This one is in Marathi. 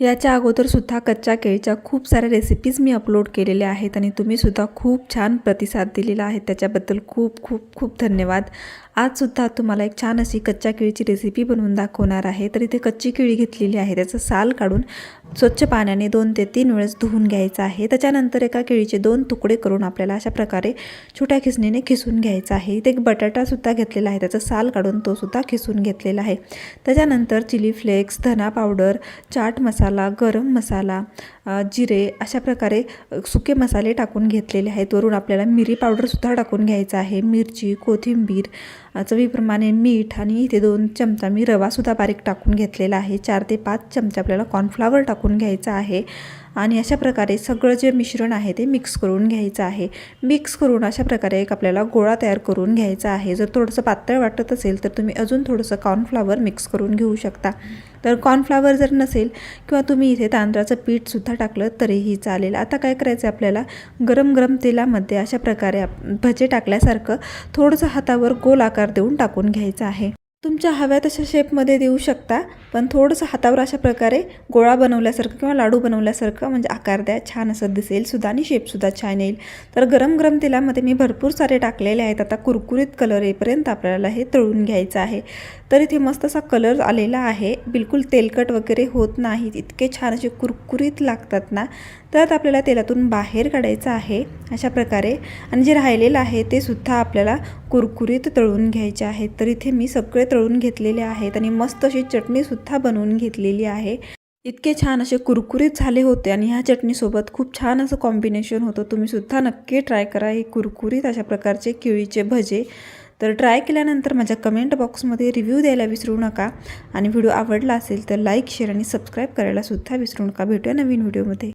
याच्या अगोदरसुद्धा कच्च्या केळीच्या खूप साऱ्या रेसिपीज मी अपलोड केलेल्या आहेत आणि तुम्हीसुद्धा खूप छान प्रतिसाद दिलेला आहे, त्याच्याबद्दल खूप खूप खूप धन्यवाद। आजसुद्धा तुम्हाला एक छान अशी कच्च्या केळीची रेसिपी बनवून दाखवणार आहे। तर इथे कच्ची केळी घेतलेली आहे, त्याचं साल काढून स्वच्छ पाण्याने 2 ते 3 वेळेस धुवून घ्यायचं आहे। त्याच्यानंतर एका केळीचे 2 तुकडे करून आपल्याला अशा प्रकारे छोट्या खिसणीने खिसून घ्यायचा आहे। इथे एक बटाटासुद्धा घेतलेला आहे, त्याचं साल काढून तो सुद्धा खिसून घेतलेला आहे। त्याच्यानंतर चिली फ्लेक्स, धना पावडर, चाट मसाला, गरम मसाला, जिरे अशा प्रकारे सुके मसाले टाकून घेतलेले आहेत। वरून आपल्याला मिरी पावडरसुद्धा टाकून घ्यायचा आहे। मिरची, कोथिंबीर, चवीप्रमाणे मीठ आणि इथे 2 चमचा मी रवासुद्धा बारीक टाकून घेतलेला आहे। 4 ते 5 चमचे आपल्याला कॉर्नफ्लॉवर टाकून घ्यायचा आहे आणि अशा प्रकारे सगळं जे मिश्रण आहे ते मिक्स करून घ्यायचं आहे। मिक्स करून अशा प्रकारे एक आपल्याला गोळा तयार करून घ्यायचा आहे। जर थोडंसं पातळ वाटत असेल तर तुम्ही अजून थोडंसं कॉर्नफ्लॉवर मिक्स करून घेऊ शकता। तर कॉर्नफ्लॉवर जर नसेल किंवा तुम्ही इथे तांदळाचं पीठसुद्धा टाकलं तरीही चालेल। आता काय करायचं आपल्याला, गरम गरम तेलामध्ये अशा प्रकारे भजे टाकल्यासारखं थोडंसं हातावर गोल आकार देऊन टाकून घ्यायचं आहे। तुमच्या हव्या तशा शेपमध्ये देऊ शकता, पण थोडंसं हातावर अशा प्रकारे गोळा बनवल्यासारखं किंवा लाडू बनवल्यासारखं म्हणजे आकार द्या, छान असं दिसेल सुद्धा आणि शेपसुद्धा छान येईल। तर गरम गरम तेलामध्ये मी भरपूर सारे टाकलेले आहेत। आता कुरकुरीत कलर येईपर्यंत आपल्याला हे तळून घ्यायचं आहे। तर इथे मस्त असा कलर आलेला आहे, बिलकुल तेलकट वगैरे होत नाहीत, इतके छान असे कुरकुरीत लागतात ना। तर आपल्याला तेलातून बाहेर काढायचं आहे अशा प्रकारे, आणि जे राहिलेलं आहे ते सुद्धा आपल्याला कुरकुरीत तळून घ्यायचे आहेत। तर इथे मी सगळे तळून घेतलेले आहेत आणि मस्त अशी चटणीसुद्धा बनवून घेतलेली आहे। इतके छान असे कुरकुरीत झाले होते आणि ह्या चटणीसोबत खूप छान असं कॉम्बिनेशन होतं। तुम्ही सुद्धा नक्की ट्राय करा हे कुरकुरीत अशा प्रकारचे केळीचे भजे। तर ट्राय केल्यानंतर माझ्या कमेंट बॉक्समध्ये रिव्ह्यू द्यायला विसरू नका आणि व्हिडिओ आवडला असेल तर लाईक, शेअर आणि सबस्क्राईब करायला सुद्धा विसरू नका। भेटूया नवीन व्हिडिओमध्ये।